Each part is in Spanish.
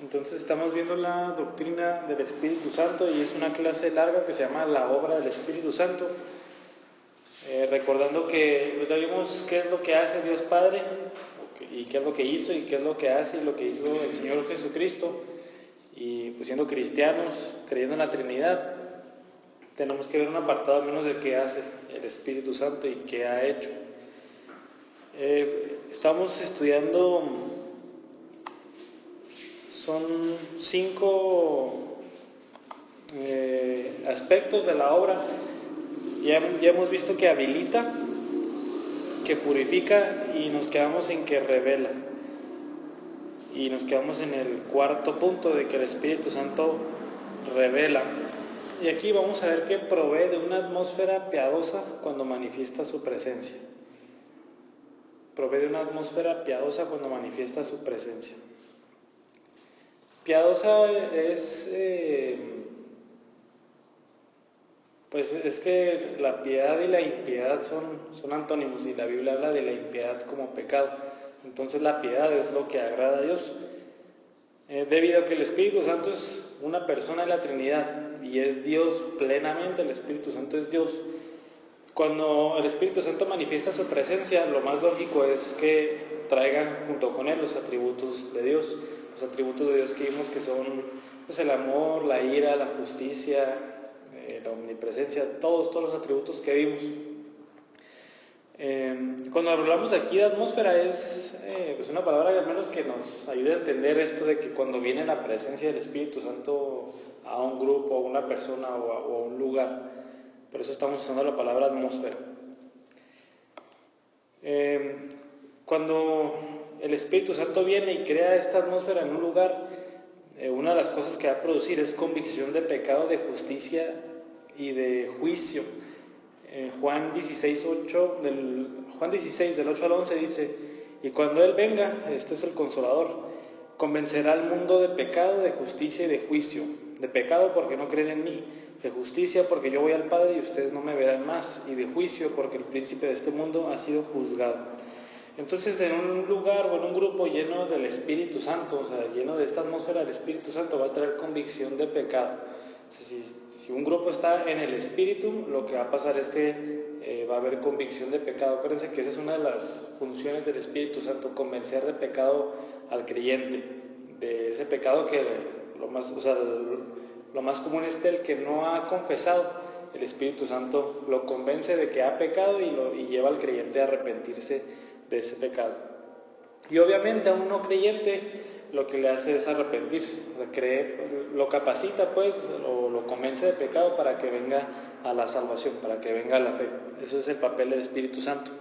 Entonces estamos viendo la doctrina del Espíritu Santo y es una clase larga que se llama la obra del Espíritu Santo. Recordando que ya vimos qué es lo que hace Dios Padre y qué es lo que hizo y qué es lo que hace y lo que hizo el Señor Jesucristo. Y pues siendo cristianos, creyendo en la Trinidad, tenemos que ver un apartado al menos de qué hace el Espíritu Santo y qué ha hecho. Estamos estudiando, son 5 aspectos de la obra. Ya hemos visto que habilita, que purifica y nos quedamos en que revela. Y nos quedamos en el cuarto punto de que el Espíritu Santo revela. Y aquí vamos a ver que provee de una atmósfera piadosa cuando manifiesta su presencia. Provee de una atmósfera piadosa cuando manifiesta su presencia. Piadosa es... pues es que la piedad y la impiedad son antónimos y la Biblia habla de la impiedad como pecado. Entonces la piedad es lo que agrada a Dios. Debido a que el Espíritu Santo es una persona de la Trinidad y es Dios plenamente, el Espíritu Santo es Dios. Cuando el Espíritu Santo manifiesta su presencia, lo más lógico es que traiga junto con él los atributos de Dios. Los atributos de Dios que vimos que son pues, el amor, la ira, la justicia, la omnipresencia, todos los atributos que vimos. Cuando hablamos aquí de atmósfera es pues una palabra al menos que nos ayude a entender esto de que cuando viene la presencia del Espíritu Santo a un grupo, a una persona o a un lugar, por eso estamos usando la palabra atmósfera. Cuando el Espíritu Santo viene y crea esta atmósfera en un lugar, una de las cosas que va a producir es convicción de pecado, de justicia y de juicio. Juan 16, del 8 al 11 dice: y cuando Él venga, esto es el Consolador, convencerá al mundo de pecado, de justicia y de juicio. De pecado porque no creen en mí, de justicia porque yo voy al Padre y ustedes no me verán más, y de juicio porque el príncipe de este mundo ha sido juzgado. Entonces, en un lugar o en un grupo lleno del Espíritu Santo, o sea, lleno de esta atmósfera del Espíritu Santo, va a traer convicción de pecado. O sea, si un grupo está en el Espíritu, lo que va a pasar es que va a haber convicción de pecado. Acuérdense que esa es una de las funciones del Espíritu Santo, convencer de pecado al creyente, de ese pecado que lo más común es el que no ha confesado. El Espíritu Santo lo convence de que ha pecado y lleva al creyente a arrepentirse de ese pecado. Y obviamente a un no creyente lo que le hace es arrepentirse, lo capacita pues, o lo convence de pecado para que venga a la salvación, para que venga a la fe. Eso es el papel del Espíritu Santo.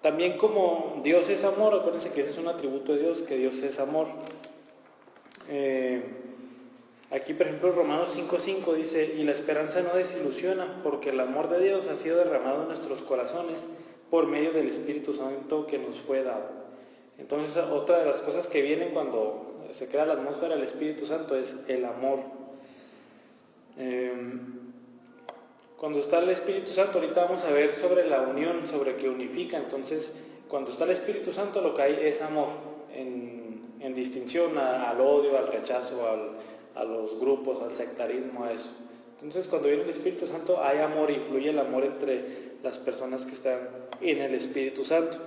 También como Dios es amor, acuérdense que ese es un atributo de Dios, que Dios es amor. Aquí por ejemplo Romanos 5:5 dice: y la esperanza no desilusiona, porque el amor de Dios ha sido derramado en nuestros corazones por medio del Espíritu Santo que nos fue dado. Entonces, otra de las cosas que vienen cuando se crea la atmósfera del Espíritu Santo es el amor. Cuando está el Espíritu Santo, ahorita vamos a ver sobre la unión, sobre que unifica. Entonces, cuando está el Espíritu Santo, lo que hay es amor, en distinción al odio, al rechazo, a los grupos, al sectarismo, a eso. Entonces, cuando viene el Espíritu Santo, hay amor, influye el amor entre las personas que están en el Espíritu Santo.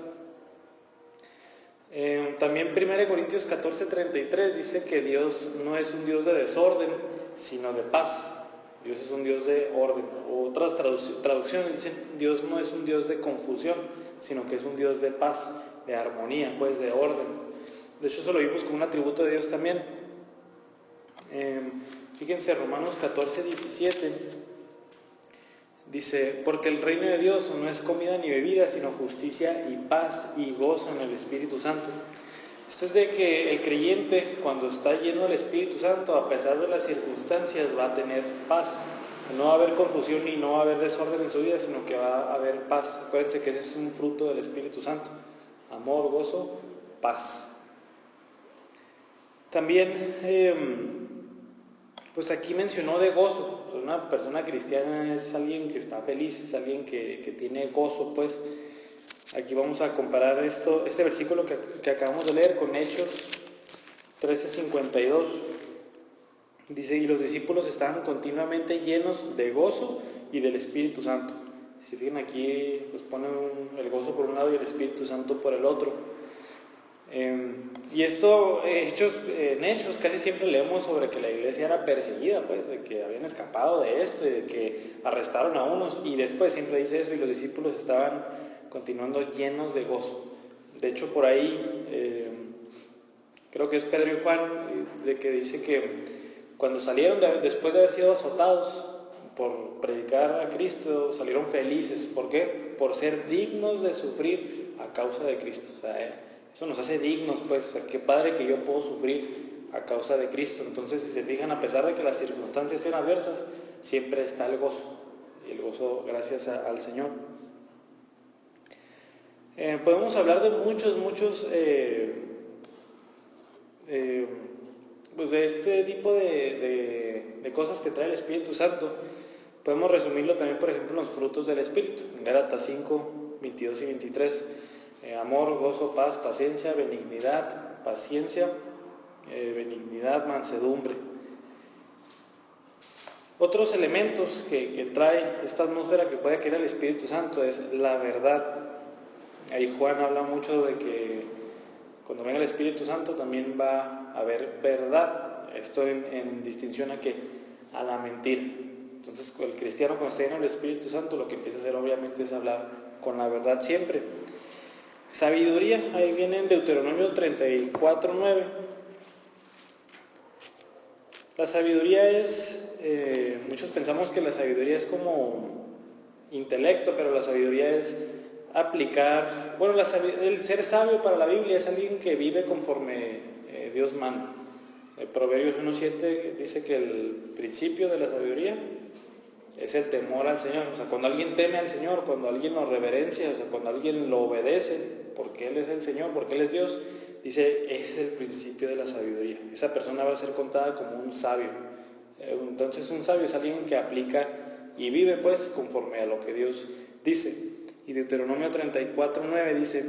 También 1 Corintios 14:33 dice que Dios no es un Dios de desorden, sino de paz. Dios es un Dios de orden. Otras traducciones dicen: Dios no es un Dios de confusión, sino que es un Dios de paz, de armonía, pues de orden. De hecho, eso lo vimos como un atributo de Dios también. Fíjense, Romanos 14:17 dice: porque el reino de Dios no es comida ni bebida, sino justicia y paz y gozo en el Espíritu Santo. Esto es de que el creyente, cuando está lleno del Espíritu Santo, a pesar de las circunstancias, va a tener paz. No va a haber confusión ni no va a haber desorden en su vida, sino que va a haber paz. Acuérdense que ese es un fruto del Espíritu Santo: amor, gozo, paz. También pues aquí mencionó de gozo. Una persona cristiana es alguien que está feliz, es alguien que tiene gozo, pues. Aquí vamos a comparar este versículo que acabamos de leer con Hechos 13:52. Dice, y los discípulos estaban continuamente llenos de gozo y del Espíritu Santo. Si fijan aquí, pues ponen el gozo por un lado y el Espíritu Santo por el otro. Y esto, en Hechos, casi siempre leemos sobre que la iglesia era perseguida, pues, de que habían escapado de esto y de que arrestaron a unos, y después siempre dice eso, y los discípulos estaban continuando llenos de gozo. De hecho, por ahí, creo que es Pedro y Juan, de que dice que cuando salieron después de haber sido azotados por predicar a Cristo, salieron felices. ¿Por qué? Por ser dignos de sufrir a causa de Cristo. O sea, eso nos hace dignos, pues. O sea, qué padre que yo puedo sufrir a causa de Cristo. Entonces, si se fijan, a pesar de que las circunstancias sean adversas, siempre está el gozo. Y el gozo gracias al Señor. Podemos hablar de muchos pues de este tipo de cosas que trae el Espíritu Santo. Podemos resumirlo también, por ejemplo, en los frutos del Espíritu, en Gálatas 5:22 y 23. Amor, gozo, paz, paciencia, benignidad, mansedumbre. Otros elementos que trae esta atmósfera que puede querer el Espíritu Santo es la verdad. Ahí Juan habla mucho de que cuando venga el Espíritu Santo también va a haber verdad. Esto en distinción a la mentira. Entonces, el cristiano cuando está lleno del Espíritu Santo, lo que empieza a hacer obviamente es hablar con la verdad siempre. Sabiduría, ahí viene en Deuteronomio 34:9. La sabiduría es, muchos pensamos que la sabiduría es como intelecto, pero la sabiduría es aplicar, bueno, el ser sabio para la Biblia es alguien que vive conforme Dios manda. Proverbios 1:7 dice que el principio de la sabiduría es el temor al Señor. O sea, cuando alguien teme al Señor, cuando alguien lo reverencia, o sea, cuando alguien lo obedece, porque Él es el Señor, porque Él es Dios, dice, ese es el principio de la sabiduría. Esa persona va a ser contada como un sabio. Entonces, un sabio es alguien que aplica y vive, pues, conforme a lo que Dios dice. Y Deuteronomio 34:9 dice,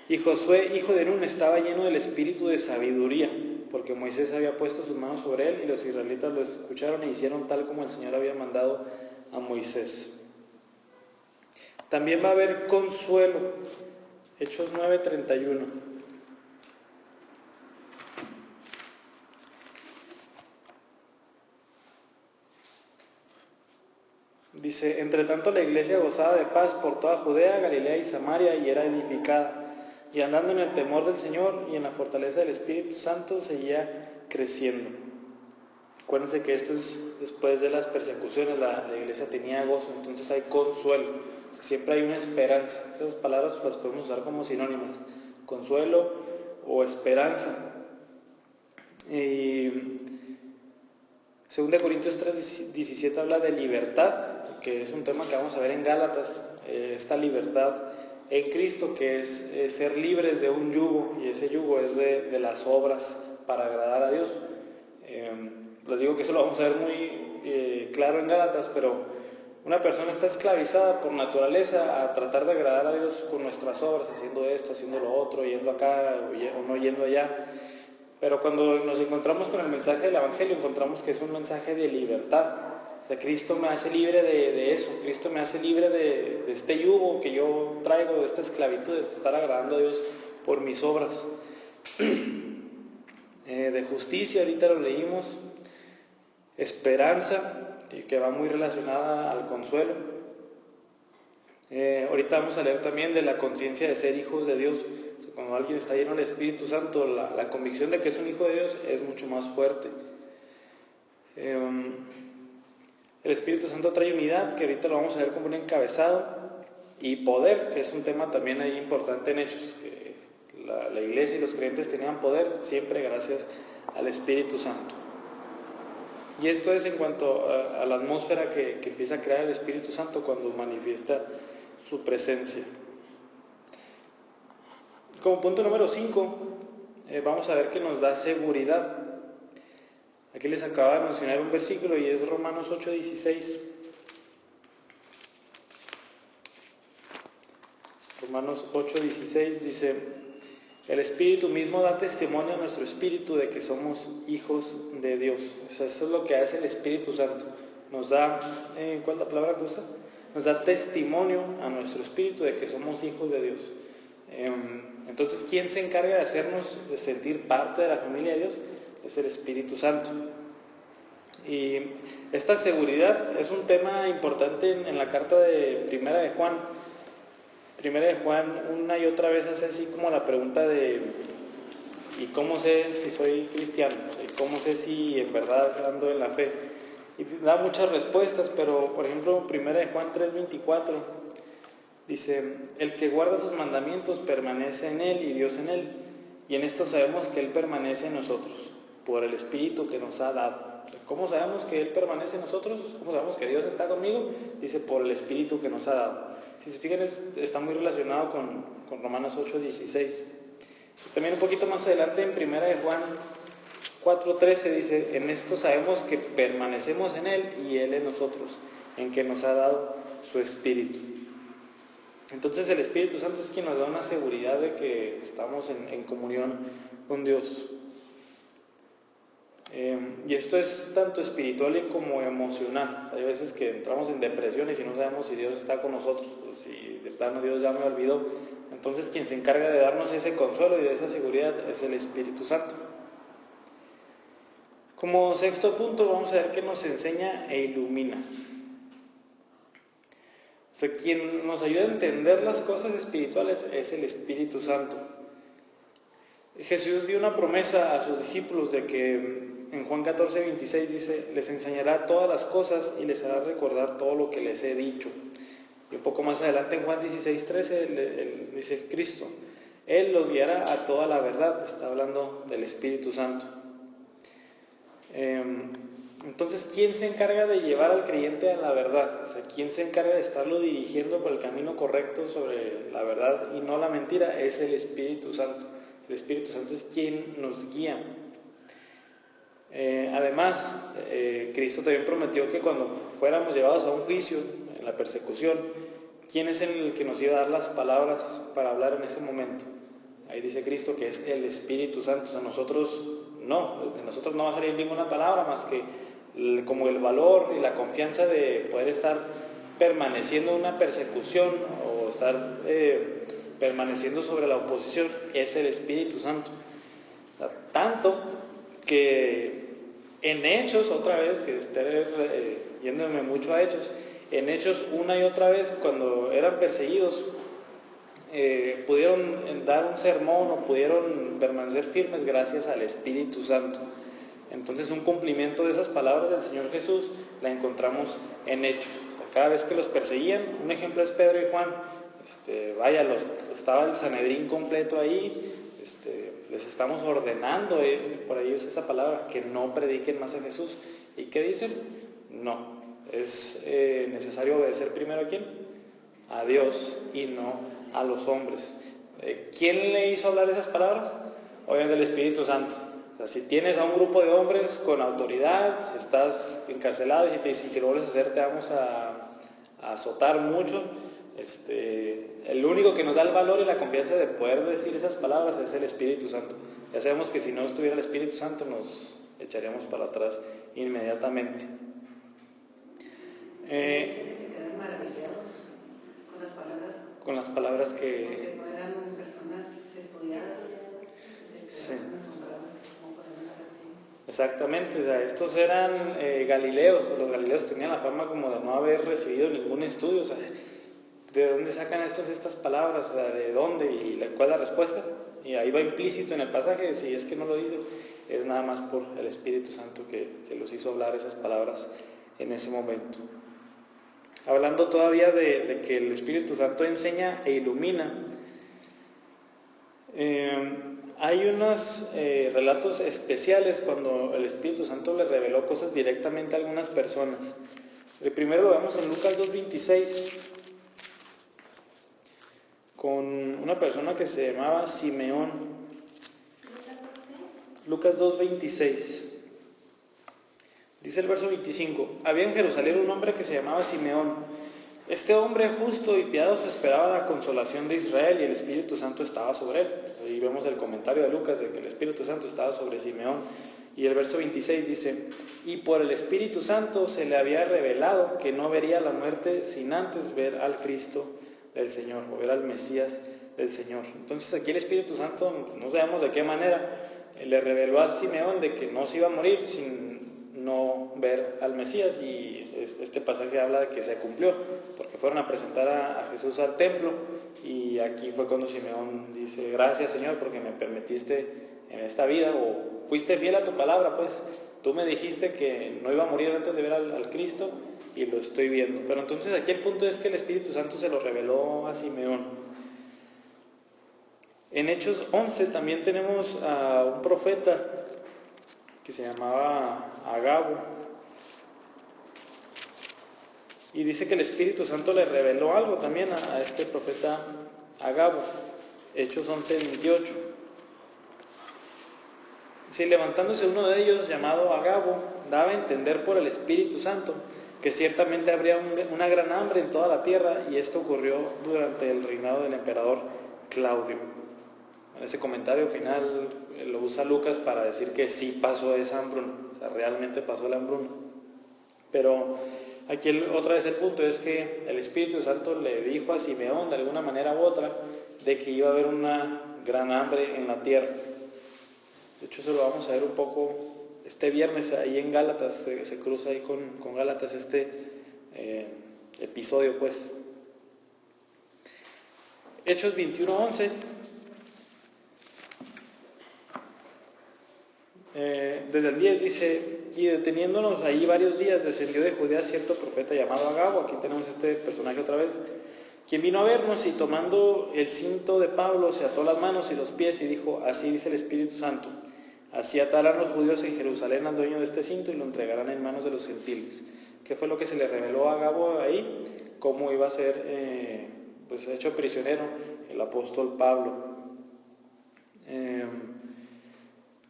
y Josué, hijo de Nun, estaba lleno del espíritu de sabiduría, porque Moisés había puesto sus manos sobre él, y los israelitas lo escucharon e hicieron tal como el Señor había mandado a Moisés. También va a haber consuelo. Hechos 9:31. Dice, entre tanto la iglesia gozaba de paz por toda Judea, Galilea y Samaria, y era edificada. Y andando en el temor del Señor y en la fortaleza del Espíritu Santo, seguía creciendo. Acuérdense que esto es después de las persecuciones, la iglesia tenía gozo, entonces hay consuelo. O sea, siempre hay una esperanza. Esas palabras las podemos usar como sinónimas. Consuelo o esperanza. Y 2 Corintios 3:17 habla de libertad, que es un tema que vamos a ver en Gálatas, esta libertad en Cristo, que es ser libres de un yugo, y ese yugo es de las obras para agradar a Dios. Les digo que eso lo vamos a ver muy claro en Gálatas, pero una persona está esclavizada por naturaleza a tratar de agradar a Dios con nuestras obras, haciendo esto, haciendo lo otro, yendo acá o no yendo allá. Pero cuando nos encontramos con el mensaje del Evangelio, encontramos que es un mensaje de libertad. O sea, Cristo me hace libre de eso, Cristo me hace libre de este yugo que yo traigo, de esta esclavitud, de estar agradando a Dios por mis obras. De justicia, ahorita lo leímos. Esperanza, que va muy relacionada al consuelo. Ahorita vamos a leer también de la conciencia de ser hijos de Dios. O sea, cuando alguien está lleno del Espíritu Santo, la convicción de que es un hijo de Dios es mucho más fuerte. El Espíritu Santo trae unidad, que ahorita lo vamos a ver como un encabezado, y poder, que es un tema también ahí importante en Hechos, que la iglesia y los creyentes tenían poder siempre gracias al Espíritu Santo. Y esto es en cuanto a la atmósfera que empieza a crear el Espíritu Santo cuando manifiesta su presencia. Como punto número 5, vamos a ver que nos da seguridad. Aquí les acaba de mencionar un versículo y es Romanos 8:16. Romanos 8:16 dice, El Espíritu mismo da testimonio a nuestro espíritu de que somos hijos de Dios. O sea, eso es lo que hace el Espíritu Santo. Nos da, ¿cuál es la palabra que usa? Nos da testimonio a nuestro espíritu de que somos hijos de Dios. Entonces, ¿quién se encarga de hacernos sentir parte de la familia de Dios? Es el Espíritu Santo. Y esta seguridad es un tema importante en la carta de Primera de Juan. Primera de Juan una y otra vez hace así como la pregunta de ¿y cómo sé si soy cristiano? ¿Y cómo sé si en verdad ando en la fe? Y da muchas respuestas, pero por ejemplo Primera de Juan 3:24 dice: el que guarda sus mandamientos permanece en él y Dios en él, y en esto sabemos que él permanece en nosotros por el Espíritu que nos ha dado. ¿Cómo sabemos que él permanece en nosotros? ¿Cómo sabemos que Dios está conmigo? Dice, por el Espíritu que nos ha dado. Si se fijan, está muy relacionado con Romanos 8:16. También un poquito más adelante en Primera de Juan 4:13 dice: en esto sabemos que permanecemos en él y él en nosotros, en que nos ha dado su Espíritu. Entonces el Espíritu Santo es quien nos da una seguridad de que estamos en comunión con Dios. Y esto es tanto espiritual como emocional. Hay veces que entramos en depresiones y no sabemos si Dios está con nosotros, pues si de plano Dios ya me olvidó. Entonces quien se encarga de darnos ese consuelo y de esa seguridad es el Espíritu Santo. Como sexto punto vamos a ver que nos enseña e ilumina. O sea, quien nos ayuda a entender las cosas espirituales es el Espíritu Santo. Jesús dio una promesa a sus discípulos de que en Juan 14:26 dice: les enseñará todas las cosas y les hará recordar todo lo que les he dicho. Y un poco más adelante en Juan 16:13 dice Cristo: Él los guiará a toda la verdad. Está hablando del Espíritu Santo. Entonces, ¿quién se encarga de llevar al creyente a la verdad? O sea, ¿quién se encarga de estarlo dirigiendo por el camino correcto sobre la verdad y no la mentira? Es el Espíritu Santo. El Espíritu Santo es quien nos guía. Además, Cristo también prometió que cuando fuéramos llevados a un juicio, en la persecución, ¿quién es el que nos iba a dar las palabras para hablar en ese momento? Ahí dice Cristo que es el Espíritu Santo. O sea, nosotros no va a salir ninguna palabra más que como el valor y la confianza de poder estar permaneciendo en una persecución o estar permaneciendo sobre la oposición. Es el Espíritu Santo. O sea, tanto que en Hechos, otra vez, que esté yéndome mucho a Hechos, en Hechos una y otra vez cuando eran perseguidos, pudieron dar un sermón o pudieron permanecer firmes gracias al Espíritu Santo. Entonces un cumplimiento de esas palabras del Señor Jesús la encontramos en Hechos. O sea, cada vez que los perseguían, un ejemplo es Pedro y Juan, estaba el Sanedrín completo ahí, les estamos ordenando, por ahí usa esa palabra, que no prediquen más a Jesús. ¿Y qué dicen? No, es necesario obedecer primero ¿a quién? A Dios y no a los hombres. ¿Quién le hizo hablar esas palabras? Obviamente el Espíritu Santo. O sea, si tienes a un grupo de hombres con autoridad, si estás encarcelado y si te dicen, si lo vuelves a hacer te vamos a azotar mucho, el único que nos da el valor y la confianza de poder decir esas palabras es el Espíritu Santo. Ya sabemos que si no estuviera el Espíritu Santo nos echaríamos para atrás inmediatamente. Se quedan maravillados con las palabras que... porque no eran personas estudiadas, Sí. como para hablar así. Exactamente, o sea, estos eran galileos. Los galileos tenían la fama como de no haber recibido ningún estudio. O sea, ¿de dónde sacan estas palabras? O sea, ¿de dónde? ¿Y cuál es la respuesta? Y ahí va implícito en el pasaje, si es que no lo dice, es nada más por el Espíritu Santo que los hizo hablar esas palabras en ese momento. Hablando todavía de que el Espíritu Santo enseña e ilumina, hay unos relatos especiales cuando el Espíritu Santo le reveló cosas directamente a algunas personas. El primero lo vemos en Lucas 2:26, con una persona que se llamaba Simeón. Lucas 2:26. Dice el verso 25: había en Jerusalén un hombre que se llamaba Simeón, Este hombre justo y piadoso esperaba la consolación de Israel y el Espíritu Santo estaba sobre él. Ahí vemos el comentario de Lucas de que el Espíritu Santo estaba sobre Simeón. Y el verso 26 dice, y por el Espíritu Santo se le había revelado que no vería la muerte sin antes ver al Cristo del Señor, o ver al Mesías del Señor. Entonces aquí el Espíritu Santo, no sabemos de qué manera, le reveló a Simeón de que no se iba a morir sin no ver al Mesías, y este pasaje habla de que se cumplió, porque fueron a presentar a Jesús al templo, y aquí fue cuando Simeón dice, gracias Señor porque me permitiste en esta vida, o fuiste fiel a tu palabra, pues tú me dijiste que no iba a morir antes de ver al Cristo, y lo estoy viendo. Pero entonces aquí el punto es que el Espíritu Santo se lo reveló a Simeón. En Hechos 11 también tenemos a un profeta que se llamaba Agabo, y dice que el Espíritu Santo le reveló algo también a este profeta Agabo. Hechos 11:28. Si levantándose uno de ellos, llamado Agabo, daba a entender por el Espíritu Santo que ciertamente habría una gran hambre en toda la tierra, y esto ocurrió durante el reinado del emperador Claudio. En ese comentario final lo usa Lucas para decir que sí pasó esa hambruna, o sea, realmente pasó la hambruna. Pero aquí otra vez el punto es que el Espíritu Santo le dijo a Simeón de alguna manera u otra de que iba a haber una gran hambre en la tierra. De hecho, eso lo vamos a ver un poco este viernes ahí en Gálatas, se cruza ahí con Gálatas este episodio, pues. Hechos 21:11. Desde el 10 dice, y deteniéndonos ahí varios días, descendió de Judea cierto profeta llamado Agabo, aquí tenemos este personaje otra vez, quien vino a vernos y tomando el cinto de Pablo se ató las manos y los pies y dijo, así dice el Espíritu Santo, así atarán los judíos en Jerusalén al dueño de este cinto y lo entregarán en manos de los gentiles. ¿Qué fue lo que se le reveló a Agabo ahí? Cómo iba a ser pues hecho prisionero el apóstol Pablo.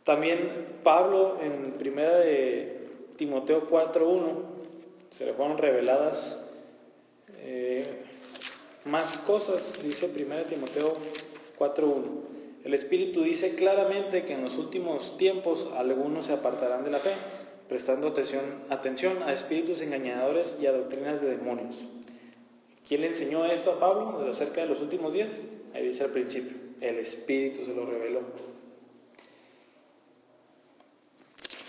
También Pablo en 1 de Timoteo 4:1 se le fueron reveladas más cosas, dice 1 de Timoteo 4:1. El Espíritu dice claramente que en los últimos tiempos algunos se apartarán de la fe, prestando atención a espíritus engañadores y a doctrinas de demonios. ¿Quién le enseñó esto a Pablo acerca de los últimos días? Ahí dice al principio, el Espíritu se lo reveló.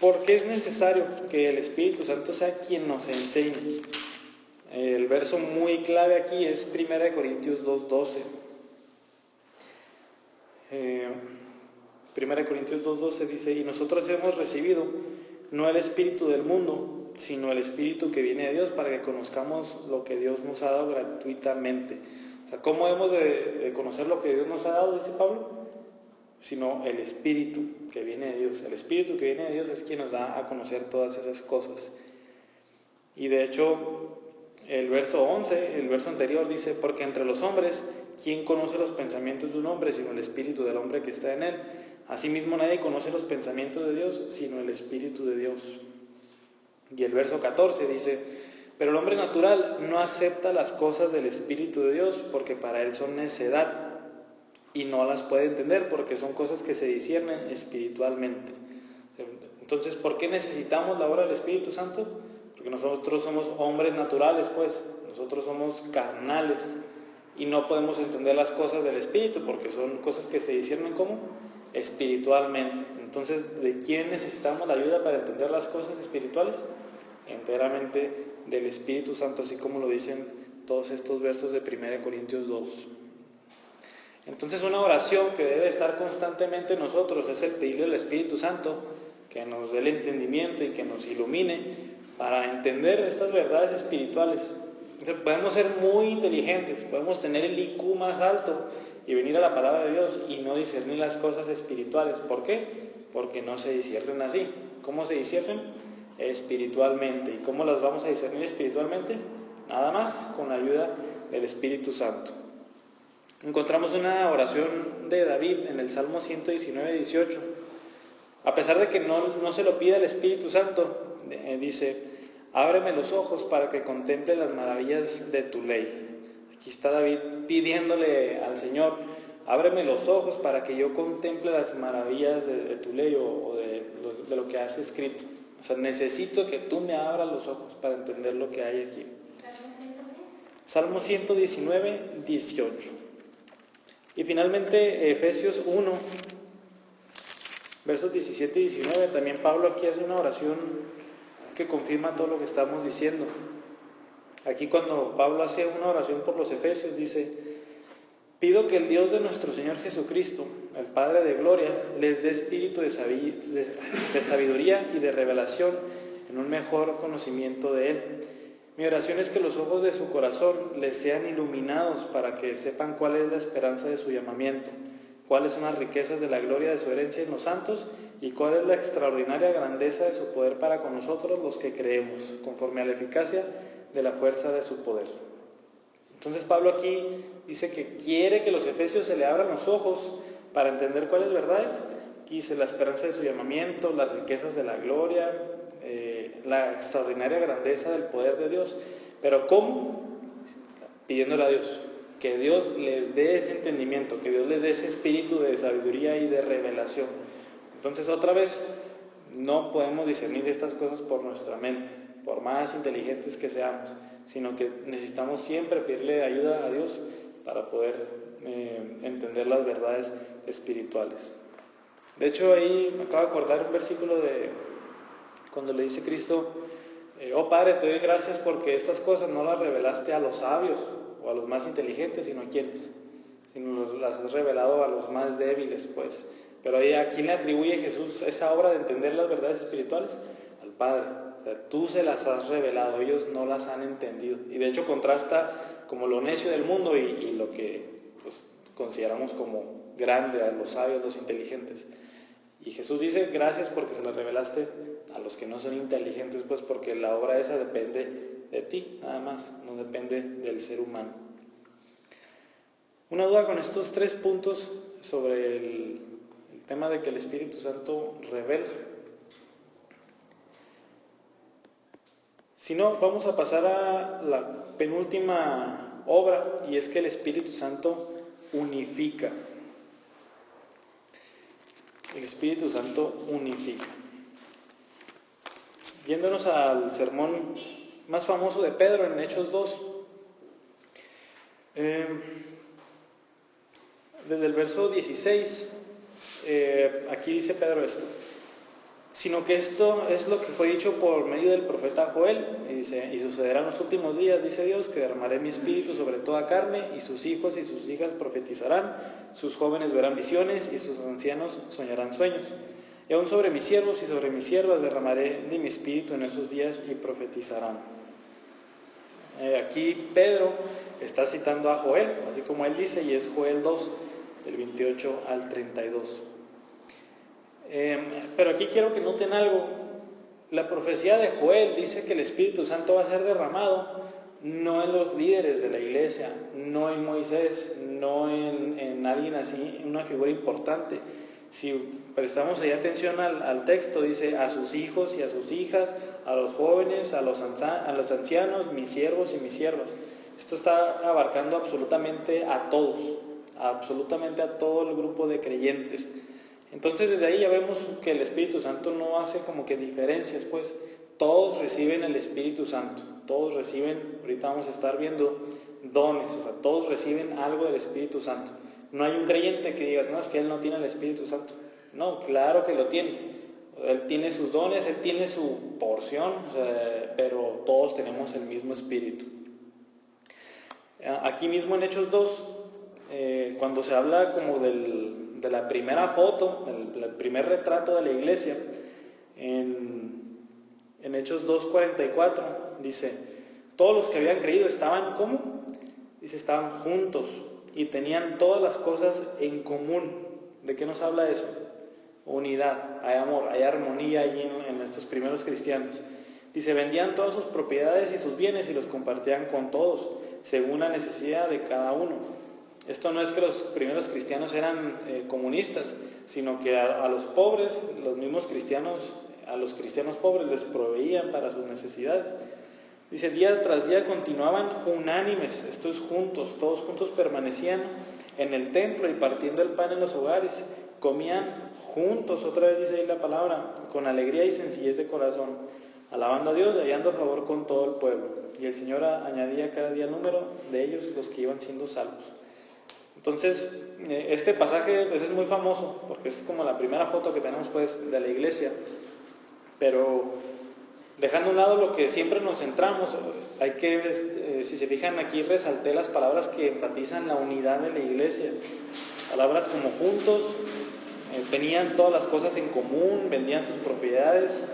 ¿Por qué es necesario que el Espíritu Santo sea quien nos enseñe? El verso muy clave aquí es 1 Corintios 2:12. 1 Corintios 2:12 dice, y nosotros hemos recibido no el espíritu del mundo, sino el Espíritu que viene de Dios, para que conozcamos lo que Dios nos ha dado gratuitamente. O sea, ¿cómo hemos de conocer lo que Dios nos ha dado, dice Pablo? Sino el Espíritu que viene de Dios. El Espíritu que viene de Dios es quien nos da a conocer todas esas cosas. Y de hecho, el verso 11, el verso anterior dice, porque entre los hombres, ¿quién conoce los pensamientos de un hombre sino el espíritu del hombre que está en él? Asimismo, nadie conoce los pensamientos de Dios sino el Espíritu de Dios. Y el verso 14 dice, pero el hombre natural no acepta las cosas del Espíritu de Dios porque para él son necedad y no las puede entender porque son cosas que se disciernen espiritualmente. Entonces, ¿por qué necesitamos la obra del Espíritu Santo? Porque nosotros somos hombres naturales, pues, nosotros somos carnales y no podemos entender las cosas del Espíritu porque son cosas que se disciernen como espiritualmente. Entonces, ¿de quién necesitamos la ayuda para entender las cosas espirituales? Enteramente del Espíritu Santo, así como lo dicen todos estos versos de 1 Corintios 2. Entonces, una oración que debe estar constantemente en nosotros es el pedirle al Espíritu Santo que nos dé el entendimiento y que nos ilumine para entender estas verdades espirituales. Entonces, podemos ser muy inteligentes, podemos tener el IQ más alto y venir a la palabra de Dios y no discernir las cosas espirituales. ¿Por qué? Porque no se disciernen así. ¿Cómo se disciernen? Espiritualmente. ¿Y cómo las vamos a discernir espiritualmente? Nada más con la ayuda del Espíritu Santo. Encontramos una oración de David en el Salmo 119:18. A pesar de que no se lo pide al Espíritu Santo, dice, ábreme los ojos para que contemple las maravillas de tu ley. Aquí está David pidiéndole al Señor, ábreme los ojos para que yo contemple las maravillas de tu ley o de lo que has escrito. O sea, necesito que tú me abras los ojos para entender lo que hay aquí. Salmo 119, 18. Y finalmente Efesios 1, versos 17 y 19. También Pablo aquí hace una oración que confirma todo lo que estamos diciendo. Aquí cuando Pablo hace una oración por los efesios dice: pido que el Dios de nuestro Señor Jesucristo, el Padre de gloria, les dé espíritu de sabiduría y de revelación en un mejor conocimiento de Él. Mi oración es que los ojos de su corazón les sean iluminados para que sepan cuál es la esperanza de su llamamiento, cuáles son las riquezas de la gloria de su herencia en los santos y cuál es la extraordinaria grandeza de su poder para con nosotros los que creemos, conforme a la eficacia de la fuerza de su poder. Entonces Pablo aquí dice que quiere que los efesios se le abran los ojos para entender cuáles verdades. Aquí dice la esperanza de su llamamiento, las riquezas de la gloria, la extraordinaria grandeza del poder de Dios. Pero ¿cómo? Pidiéndole a Dios que Dios les dé ese entendimiento, que Dios les dé ese espíritu de sabiduría y de revelación. Entonces otra vez, no podemos discernir estas cosas por nuestra mente, por más inteligentes que seamos, sino que necesitamos siempre pedirle ayuda a Dios para poder entender las verdades espirituales. De hecho, ahí me acabo de acordar un versículo de cuando le dice Cristo: oh Padre, te doy gracias porque estas cosas no las revelaste a los sabios o a los más inteligentes, sino a quienes, sino las has revelado a los más débiles, pues. Pero ahí, ¿a quién le atribuye Jesús esa obra de entender las verdades espirituales? Al Padre. O sea, tú se las has revelado, ellos no las han entendido. Y de hecho contrasta como lo necio del mundo y lo que pues, consideramos como grande, a los sabios, los inteligentes. Y Jesús dice: gracias porque se las revelaste a los que no son inteligentes, pues porque la obra esa depende de ti, nada más, no depende del ser humano. Una duda con estos 3 puntos sobre el tema de que el Espíritu Santo revela. Si no, vamos a pasar a la penúltima obra, y es que el Espíritu Santo unifica. El Espíritu Santo unifica. Yéndonos al sermón más famoso de Pedro en Hechos 2, desde el verso 16, aquí dice Pedro esto: sino que esto es lo que fue dicho por medio del profeta Joel, y dice: y sucederá en los últimos días, dice Dios, que derramaré mi espíritu sobre toda carne, y sus hijos y sus hijas profetizarán, sus jóvenes verán visiones, y sus ancianos soñarán sueños. Y aún sobre mis siervos y sobre mis siervas derramaré de mi espíritu en esos días, y profetizarán. Aquí Pedro está citando a Joel, así como él dice, y es Joel 2, del 28 al 32. Pero aquí quiero que noten algo. La profecía de Joel dice que el Espíritu Santo va a ser derramado no en los líderes de la iglesia, no en Moisés, no en alguien así, en una figura importante. Si prestamos ahí atención al texto, dice: a sus hijos y a sus hijas, a los jóvenes, a los ancianos, mis siervos y mis siervas. Esto está abarcando absolutamente a todos, absolutamente a todo el grupo de creyentes. Entonces desde ahí ya vemos que el Espíritu Santo no hace como que diferencias, pues todos reciben el Espíritu Santo, todos reciben, ahorita vamos a estar viendo dones, o sea, todos reciben algo del Espíritu Santo. No hay un creyente que digas: no, es que él no tiene el Espíritu Santo. No, claro que lo tiene. Él tiene sus dones, él tiene su porción, o sea, pero todos tenemos el mismo Espíritu. Aquí mismo en Hechos 2, cuando se habla como de la primera foto, del primer retrato de la iglesia, en Hechos 2:44, dice: todos los que habían creído estaban, ¿cómo? Dice, estaban juntos y tenían todas las cosas en común. ¿De qué nos habla eso? Unidad, hay amor, hay armonía allí en estos primeros cristianos. Dice, vendían todas sus propiedades y sus bienes y los compartían con todos, según la necesidad de cada uno. Esto no es que los primeros cristianos eran comunistas, sino que a los pobres, los mismos cristianos a los cristianos pobres, les proveían para sus necesidades. Dice, día tras día continuaban unánimes, esto es juntos, todos juntos permanecían en el templo y partiendo el pan en los hogares, comían juntos, otra vez dice ahí la palabra, con alegría y sencillez de corazón, alabando a Dios y hallando favor con todo el pueblo. Y el Señor añadía cada día el número de ellos, los que iban siendo salvos. Entonces, este pasaje pues, es muy famoso, porque es como la primera foto que tenemos pues, de la iglesia, pero dejando a un lado lo que siempre nos centramos, hay que, si se fijan aquí, resalté las palabras que enfatizan la unidad de la iglesia, palabras como juntos, tenían todas las cosas en común, vendían sus propiedades,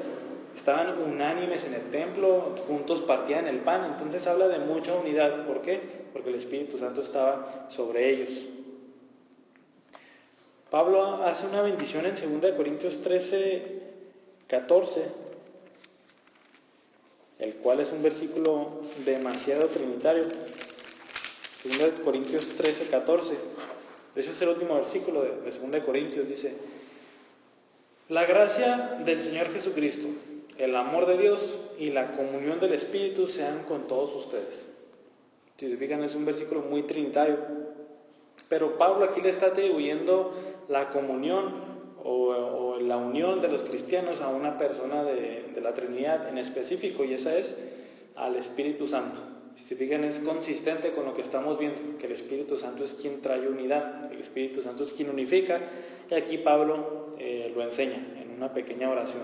estaban unánimes en el templo, juntos partían el pan. Entonces habla de mucha unidad. ¿Por qué? Porque el Espíritu Santo estaba sobre ellos. Pablo hace una bendición en 2 Corintios 13, 14, el cual es un versículo demasiado trinitario. 2 Corintios 13, 14. De hecho es el último versículo de 2 Corintios. Dice: la gracia del Señor Jesucristo, el amor de Dios y la comunión del Espíritu sean con todos ustedes. Si se fijan, es un versículo muy trinitario. Pero Pablo aquí le está atribuyendo la comunión o la unión de los cristianos a una persona de la Trinidad en específico, y esa es al Espíritu Santo. Si se fijan, es consistente con lo que estamos viendo, que el Espíritu Santo es quien trae unidad, el Espíritu Santo es quien unifica, y aquí Pablo lo enseña en una pequeña oración.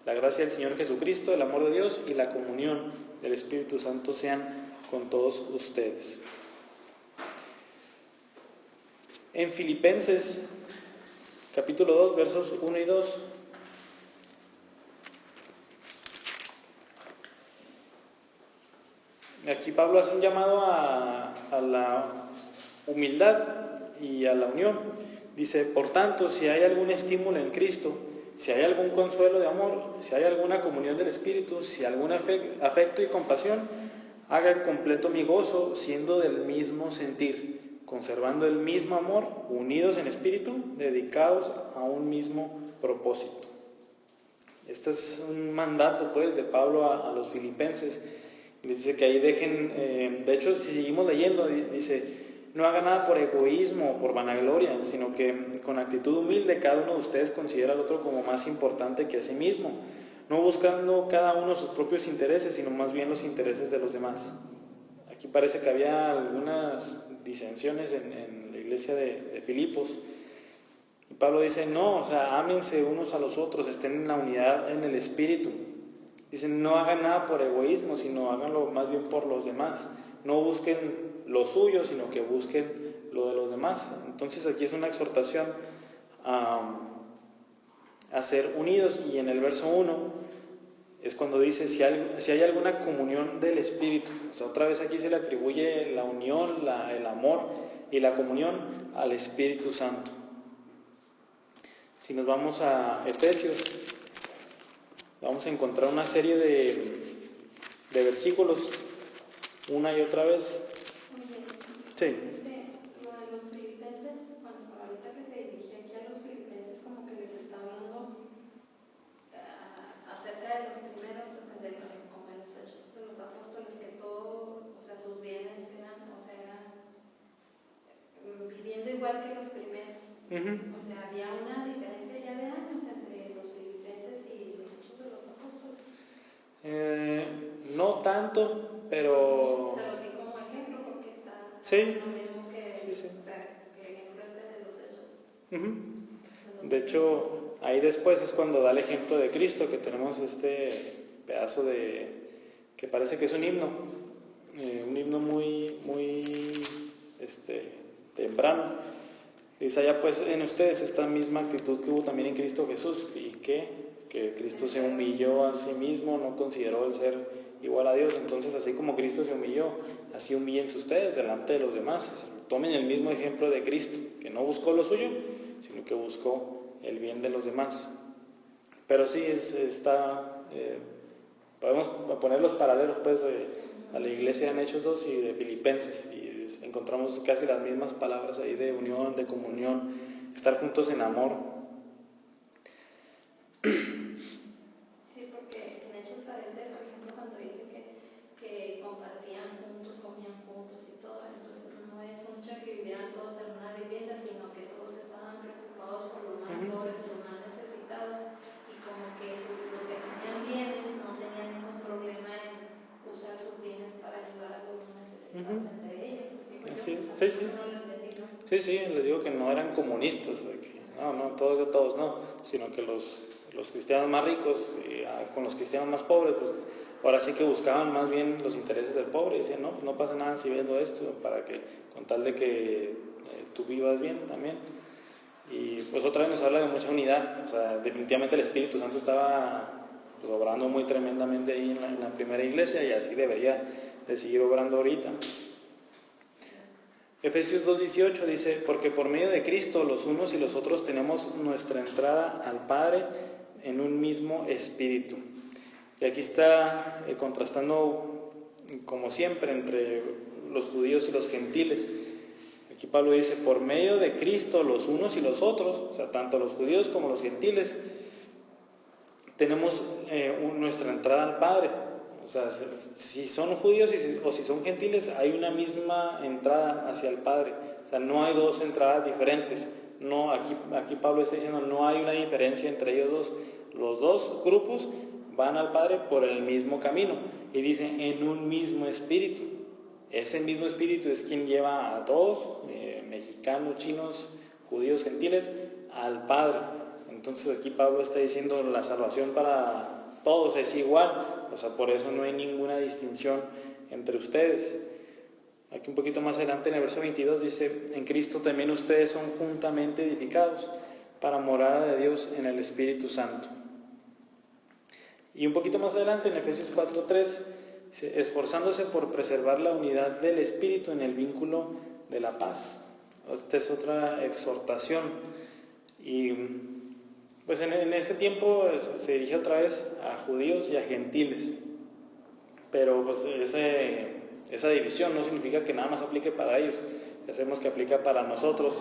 La gracia del Señor Jesucristo, el amor de Dios y la comunión del Espíritu Santo sean con todos ustedes. En Filipenses, capítulo 2, versos 1 y 2, aquí Pablo hace un llamado a la humildad y a la unión. Dice: por tanto, si hay algún estímulo en Cristo, si hay algún consuelo de amor, si hay alguna comunión del Espíritu, si algún afecto y compasión, haga completo mi gozo, siendo del mismo sentir, conservando el mismo amor, unidos en espíritu, dedicados a un mismo propósito. Este es un mandato pues de Pablo a los filipenses. Dice que ahí dejen, de hecho si seguimos leyendo, dice: no haga nada por egoísmo o por vanagloria, sino que con actitud humilde cada uno de ustedes considera al otro como más importante que a sí mismo, no buscando cada uno sus propios intereses, sino más bien los intereses de los demás. Aquí parece que había algunas disensiones en la iglesia de Filipos, y Pablo dice: no, o sea, ámense unos a los otros, estén en la unidad en el Espíritu. Dicen: no hagan nada por egoísmo, sino háganlo más bien por los demás. No busquen lo suyo, sino que busquen lo de los demás. Entonces aquí es una exhortación a ser unidos. Y en el verso 1 es cuando dice: si hay alguna comunión del Espíritu. O sea, otra vez aquí se le atribuye la unión, el amor y la comunión al Espíritu Santo. Si nos vamos a Efesios, vamos a encontrar una serie de versículos una y otra vez. Sí. Lo de los filipenses, bueno, ahorita que se dirige aquí a los filipenses, como que les está hablando acerca de los primeros, como en los hechos de los apóstoles, que todo, o sea, sus bienes eran viviendo igual que los primeros. O sea, había una diferencia ya de años entre los filipenses y los hechos de los apóstoles. No tanto, pero Sí como ejemplo, porque está sí, lo mismo que, sí. O sea, que ejemplo de los hechos. De hecho, ahí después es cuando da el ejemplo de Cristo, que tenemos este pedazo que parece que es un himno muy temprano. Dice allá: pues en ustedes esta misma actitud que hubo también en Cristo Jesús, y que Cristo se humilló a sí mismo, no consideró el ser igual a Dios. Entonces, así como Cristo se humilló, así humíllense ustedes delante de los demás. Tomen el mismo ejemplo de Cristo, que no buscó lo suyo, sino que buscó el bien de los demás. Pero sí, podemos poner los paralelos pues a la iglesia en Hechos 2 y de Filipenses, y encontramos casi las mismas palabras ahí de unión, de comunión, estar juntos en amor. Sí, Eso sí. no lo entendí, ¿no? Sí, sí, les digo que no eran comunistas, de que no, todos de todos no, sino que los cristianos más ricos con los cristianos más pobres, pues ahora sí que buscaban más bien los intereses del pobre y decían, no, pues no pasa nada si vendo esto, para que, con tal de que tú vivas bien también. Y pues otra vez nos habla de mucha unidad, o sea, definitivamente el Espíritu Santo estaba pues, obrando muy tremendamente ahí en la primera iglesia y así debería de seguir obrando ahorita. Efesios 2:18 dice, porque por medio de Cristo los unos y los otros tenemos nuestra entrada al Padre en un mismo espíritu. Y aquí está contrastando, como siempre, entre los judíos y los gentiles. Aquí Pablo dice, por medio de Cristo los unos y los otros, o sea, tanto los judíos como los gentiles, tenemos nuestra entrada al Padre. O sea, si son judíos o si son gentiles, hay una misma entrada hacia el Padre. O sea, no hay dos entradas diferentes. No, aquí Pablo está diciendo, no hay una diferencia entre ellos dos. Los dos grupos van al Padre por el mismo camino. Y dice, en un mismo espíritu. Ese mismo espíritu es quien lleva a todos, mexicanos, chinos, judíos, gentiles, al Padre. Entonces aquí Pablo está diciendo, la salvación para todos es igual. O sea, por eso no hay ninguna distinción entre ustedes. Aquí un poquito más adelante en el verso 22 dice, en Cristo también ustedes son juntamente edificados para morada de Dios en el Espíritu Santo. Y un poquito más adelante en Efesios 4:3 dice, esforzándose por preservar la unidad del Espíritu en el vínculo de la paz. Esta es otra exhortación. Y pues en este tiempo se dirige otra vez a judíos y a gentiles, pero pues esa división no significa que nada más aplique para ellos, ya sabemos que aplica para nosotros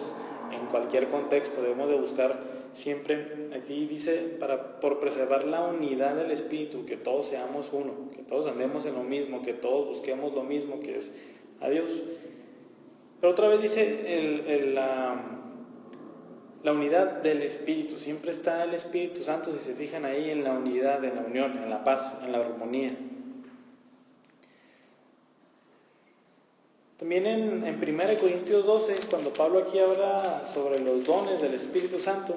en cualquier contexto. Debemos de buscar siempre, aquí dice, por preservar la unidad del Espíritu, que todos seamos uno, que todos andemos en lo mismo, que todos busquemos lo mismo, que es a Dios. Pero otra vez dice la unidad del Espíritu, siempre está el Espíritu Santo, si se fijan ahí, en la unidad, en la unión, en la paz, en la armonía. También en 1 Corintios 12, cuando Pablo aquí habla sobre los dones del Espíritu Santo,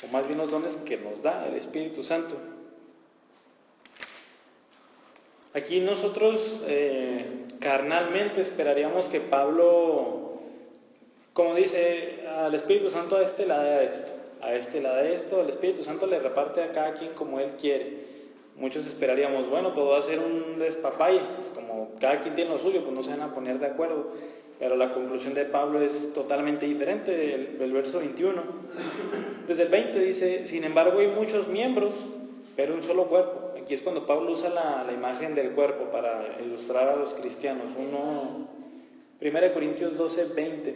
o más bien los dones que nos da el Espíritu Santo, aquí nosotros carnalmente esperaríamos que Pablo, como dice, al Espíritu Santo a este le da esto, a este le da esto, el Espíritu Santo le reparte a cada quien como él quiere. Muchos esperaríamos, bueno, pues va a ser un despapalle, pues como cada quien tiene lo suyo, pues no se van a poner de acuerdo. Pero la conclusión de Pablo es totalmente diferente, el verso 21. Desde el 20 dice, sin embargo hay muchos miembros, pero un solo cuerpo. Aquí es cuando Pablo usa la imagen del cuerpo para ilustrar a los cristianos. 1 Corintios 12, 20.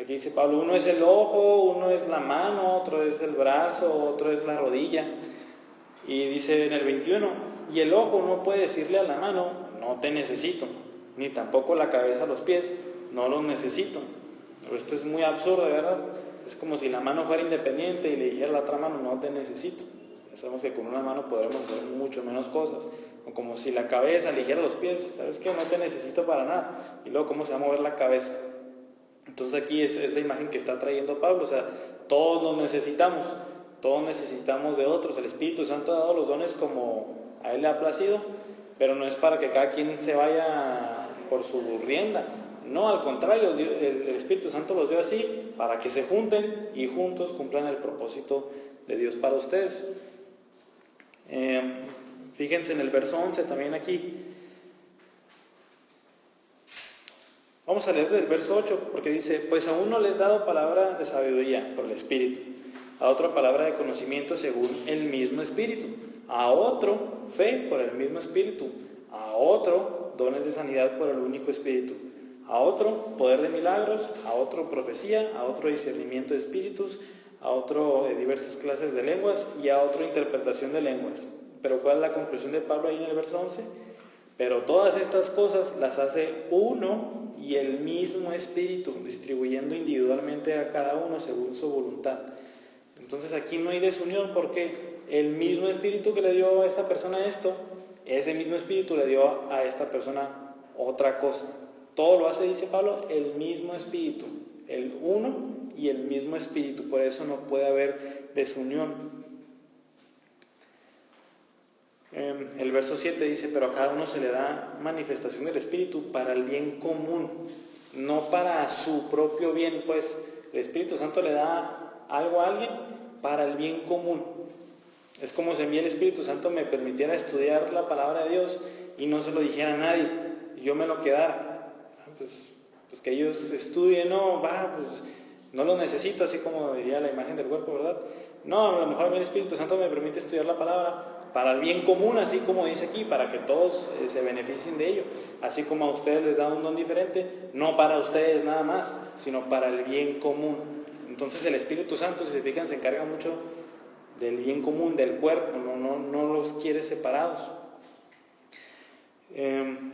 Aquí dice Pablo, uno es el ojo, uno es la mano, otro es el brazo, otro es la rodilla. Y dice en el 21, y el ojo no puede decirle a la mano, no te necesito, ni tampoco la cabeza a los pies, no los necesito. Pero esto es muy absurdo, ¿verdad? Es como si la mano fuera independiente y le dijera a la otra mano, no te necesito. Ya sabemos que con una mano podremos hacer mucho menos cosas. O como si la cabeza le dijera a los pies, ¿sabes qué? No te necesito para nada. Y luego, ¿cómo se va a mover la cabeza? Entonces aquí es la imagen que está trayendo Pablo. O sea, todos nos necesitamos. Todos necesitamos de otros. El Espíritu Santo ha dado los dones como a Él le ha placido, pero no es para que cada quien se vaya por su rienda. No, al contrario, el Espíritu Santo los dio así para que se junten y juntos cumplan el propósito de Dios para ustedes. Fíjense en el verso 11 también aquí. Vamos a leer del verso 8 porque dice, pues a uno les he dado palabra de sabiduría por el Espíritu, a otro palabra de conocimiento según el mismo Espíritu, a otro fe por el mismo Espíritu, a otro dones de sanidad por el único Espíritu, a otro poder de milagros, a otro profecía, a otro discernimiento de espíritus, a otro diversas clases de lenguas y a otro interpretación de lenguas. Pero ¿cuál es la conclusión de Pablo ahí en el verso 11? Pero todas estas cosas las hace uno y el mismo Espíritu, distribuyendo individualmente a cada uno según su voluntad. Entonces aquí no hay desunión porque el mismo Espíritu que le dio a esta persona esto, ese mismo Espíritu le dio a esta persona otra cosa. Todo lo hace, dice Pablo, el mismo Espíritu, el uno y el mismo Espíritu. Por eso no puede haber desunión. El verso 7 dice, pero a cada uno se le da manifestación del Espíritu para el bien común, no para su propio bien. Pues el Espíritu Santo le da algo a alguien para el bien común. Es como si a mí el Espíritu Santo me permitiera estudiar la palabra de Dios y no se lo dijera a nadie, y yo me lo quedara. Pues que ellos estudien, pues no lo necesito, así como diría la imagen del cuerpo, ¿verdad? No, a lo mejor a mí el Espíritu Santo me permite estudiar la palabra para el bien común, así como dice aquí, para que todos se beneficien de ello. Así como a ustedes les da un don diferente, no para ustedes nada más, sino para el bien común. Entonces el Espíritu Santo, si se fijan, se encarga mucho del bien común, del cuerpo, no los quiere separados.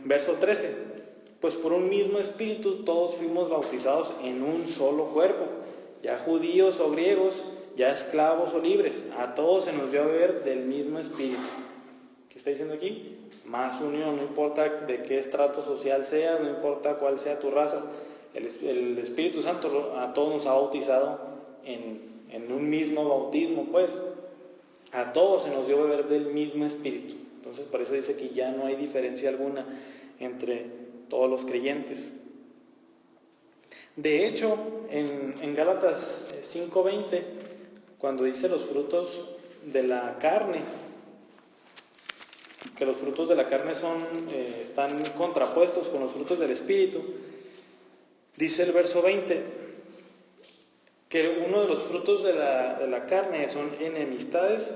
Verso 13, pues por un mismo Espíritu todos fuimos bautizados en un solo cuerpo, ya judíos o griegos, ya esclavos o libres, a todos se nos dio a beber del mismo Espíritu. ¿Qué está diciendo aquí? Más unión, no importa de qué estrato social seas, no importa cuál sea tu raza, el Espíritu Santo a todos nos ha bautizado en un mismo bautismo, pues a todos se nos dio a beber del mismo Espíritu. Entonces por eso dice que ya no hay diferencia alguna entre todos los creyentes. De hecho, en Gálatas 5:20, cuando dice los frutos de la carne, que los frutos de la carne están contrapuestos con los frutos del Espíritu, dice el verso 20, que uno de los frutos de la carne son enemistades,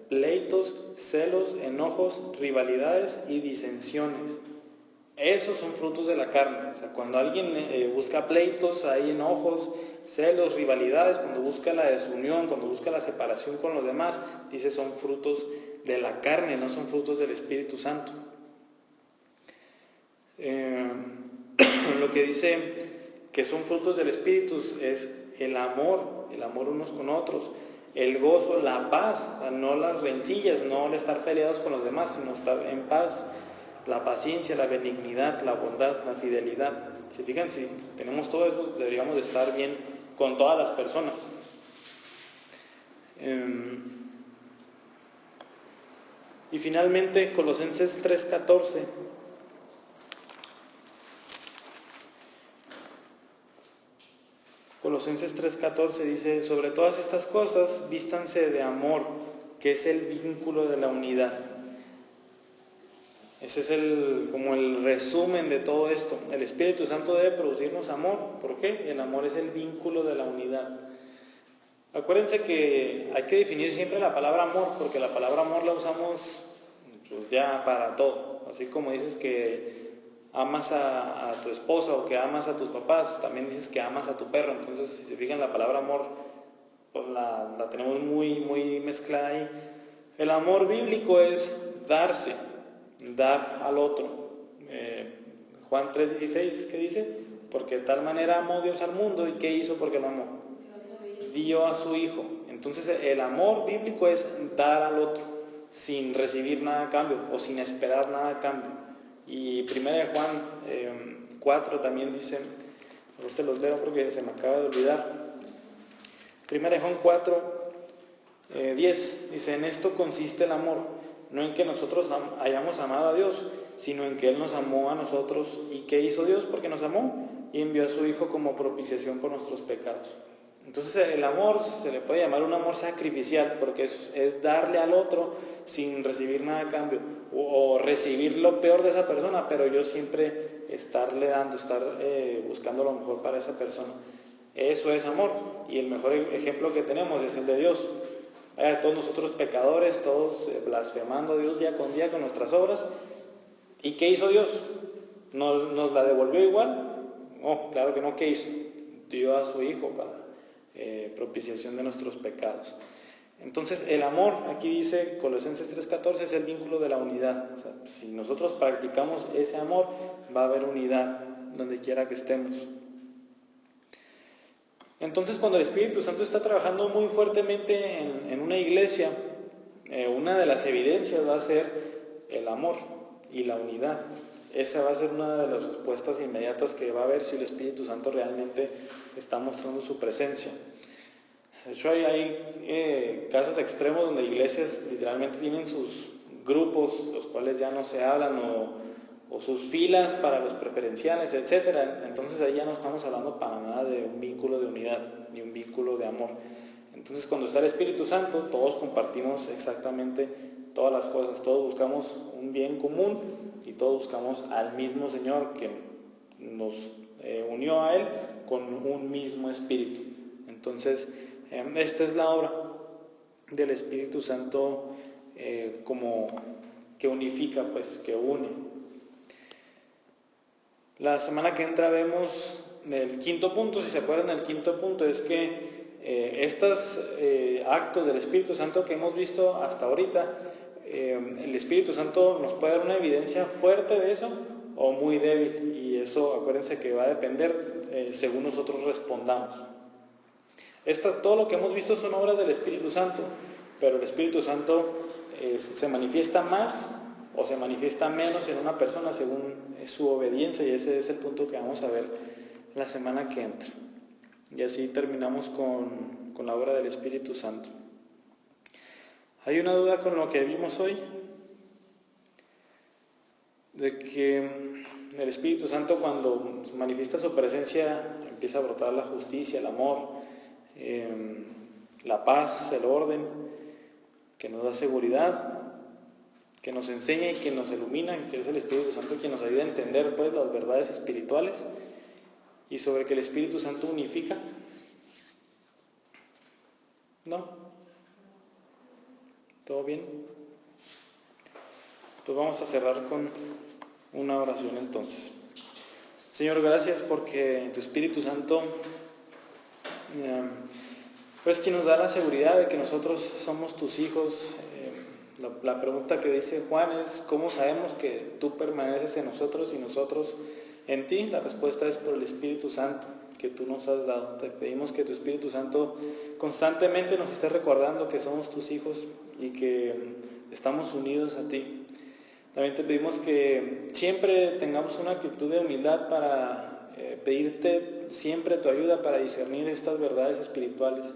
pleitos, celos, enojos, rivalidades y disensiones. Esos son frutos de la carne. O sea, cuando alguien busca pleitos, hay enojos, celos, rivalidades, cuando busca la desunión, cuando busca la separación con los demás, dice son frutos de la carne, no son frutos del Espíritu Santo. Lo que dice que son frutos del Espíritu es el amor unos con otros, el gozo, la paz, o sea, no las rencillas, no el estar peleados con los demás, sino estar en paz, la paciencia, la benignidad, la bondad, la fidelidad. Si fijan, si tenemos todo eso, deberíamos de estar bien con todas las personas. Y finalmente, Colosenses 3:14. Colosenses 3:14 dice, sobre todas estas cosas, vístanse de amor, que es el vínculo de la unidad. Ese es como el resumen de todo esto. El Espíritu Santo debe producirnos amor. ¿Por qué? El amor es el vínculo de la unidad. Acuérdense que hay que definir siempre la palabra amor, porque la palabra amor la usamos pues ya para todo. Así como dices que amas a tu esposa o que amas a tus papás, también dices que amas a tu perro. Entonces, si se fijan, la palabra amor pues la tenemos muy, muy mezclada ahí. El amor bíblico es darse, dar al otro. Juan 3:16, ¿qué dice? Porque de tal manera amó Dios al mundo, ¿y qué hizo porque lo amó? Dio a su Hijo. Entonces el amor bíblico es dar al otro sin recibir nada a cambio o sin esperar nada a cambio. Y 1 Juan 4 también dice, a ver si los leo porque se me acaba de olvidar. 1 Juan 4:10 dice, en esto consiste el amor, no en que nosotros hayamos amado a Dios, sino en que Él nos amó a nosotros. ¿Y qué hizo Dios? Porque nos amó y envió a su Hijo como propiciación por nuestros pecados. Entonces el amor se le puede llamar un amor sacrificial, porque es darle al otro sin recibir nada a cambio, o recibir lo peor de esa persona, pero yo siempre estarle dando, estar buscando lo mejor para esa persona. Eso es amor, y el mejor ejemplo que tenemos es el de Dios. Todos nosotros pecadores, todos blasfemando a Dios día con nuestras obras. ¿Y qué hizo Dios? ¿Nos la devolvió igual? No, claro que no. ¿Qué hizo? Dio a su Hijo para propiciación de nuestros pecados. Entonces el amor, aquí dice Colosenses 3:14, es el vínculo de la unidad. O sea, si nosotros practicamos ese amor, va a haber unidad donde quiera que estemos. Entonces cuando el Espíritu Santo está trabajando muy fuertemente en una iglesia, una de las evidencias va a ser el amor y la unidad. esa va a ser una de las respuestas inmediatas que va a haber si el Espíritu Santo realmente está mostrando su presencia. De hecho, hay casos extremos donde iglesias literalmente tienen sus grupos, los cuales ya no se hablan, o sus filas para los preferenciales, etc. Entonces ahí ya no estamos hablando para nada de un vínculo de unidad, ni un vínculo de amor. Entonces cuando está el Espíritu Santo, todos compartimos exactamente todas las cosas, todos buscamos un bien común y todos buscamos al mismo Señor que nos unió a Él con un mismo Espíritu. Entonces, esta es la obra del Espíritu Santo, como que unifica, pues, que une. La semana que entra vemos el quinto punto. Si se acuerdan, el quinto punto es que estos actos del Espíritu Santo que hemos visto hasta ahorita, el Espíritu Santo nos puede dar una evidencia fuerte de eso o muy débil, y eso acuérdense que va a depender según nosotros respondamos. Todo lo que hemos visto son obras del Espíritu Santo, pero el Espíritu Santo se manifiesta más o se manifiesta menos en una persona según su obediencia, y ese es el punto que vamos a ver la semana que entra. Y así terminamos con la obra del Espíritu Santo. ¿Hay una duda con lo que vimos hoy? De que el Espíritu Santo, cuando manifiesta su presencia, empieza a brotar la justicia, el amor, la paz, el orden, que nos da seguridad, que nos enseña y que nos ilumina, que es el Espíritu Santo quien nos ayuda a entender, pues, las verdades espirituales, y sobre que el Espíritu Santo unifica. ¿No? ¿Todo bien? Pues vamos a cerrar con una oración entonces. Señor, gracias porque tu Espíritu Santo pues quien nos da la seguridad de que nosotros somos tus hijos. La pregunta que dice Juan es: ¿cómo sabemos que tú permaneces en nosotros y nosotros en ti? La respuesta es por el Espíritu Santo que tú nos has dado. Te pedimos que tu Espíritu Santo constantemente nos esté recordando que somos tus hijos y que estamos unidos a ti. También te pedimos que siempre tengamos una actitud de humildad para pedirte siempre tu ayuda para discernir estas verdades espirituales.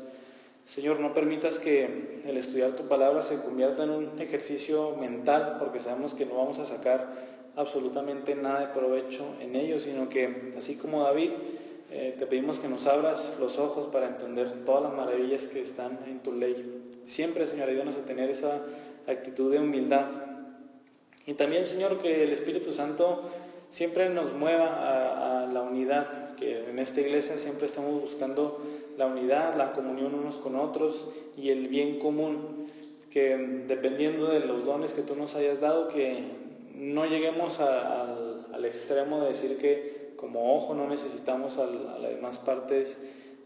Señor, no permitas que el estudiar tu palabra se convierta en un ejercicio mental, porque sabemos que no vamos a sacar absolutamente nada de provecho en ello, sino que, así como David, te pedimos que nos abras los ojos para entender todas las maravillas que están en tu ley. Siempre, Señor, ayúdanos a tener esa actitud de humildad. Y también, Señor, que el Espíritu Santo siempre nos mueva a la unidad, que en esta iglesia siempre estamos buscando la unidad, la comunión unos con otros y el bien común, que dependiendo de los dones que tú nos hayas dado, que no lleguemos al extremo de decir que como ojo no necesitamos a las demás partes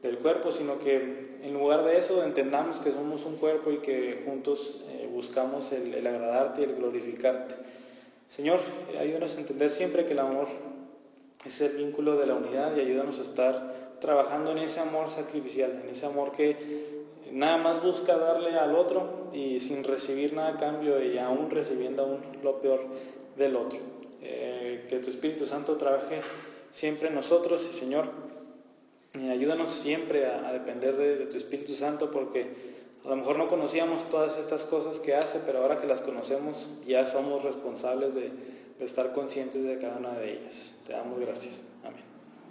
del cuerpo, sino que en lugar de eso entendamos que somos un cuerpo y que juntos buscamos el agradarte y el glorificarte. Señor, ayúdanos a entender siempre que el amor es el vínculo de la unidad, y ayúdanos a estar trabajando en ese amor sacrificial, en ese amor que nada más busca darle al otro y sin recibir nada a cambio, y aún recibiendo aún lo peor del otro. Que tu Espíritu Santo trabaje siempre en nosotros, y Señor, ayúdanos siempre a depender de tu Espíritu Santo, porque a lo mejor no conocíamos todas estas cosas que hace, pero ahora que las conocemos ya somos responsables de estar conscientes de cada una de ellas. Te damos gracias. Amén.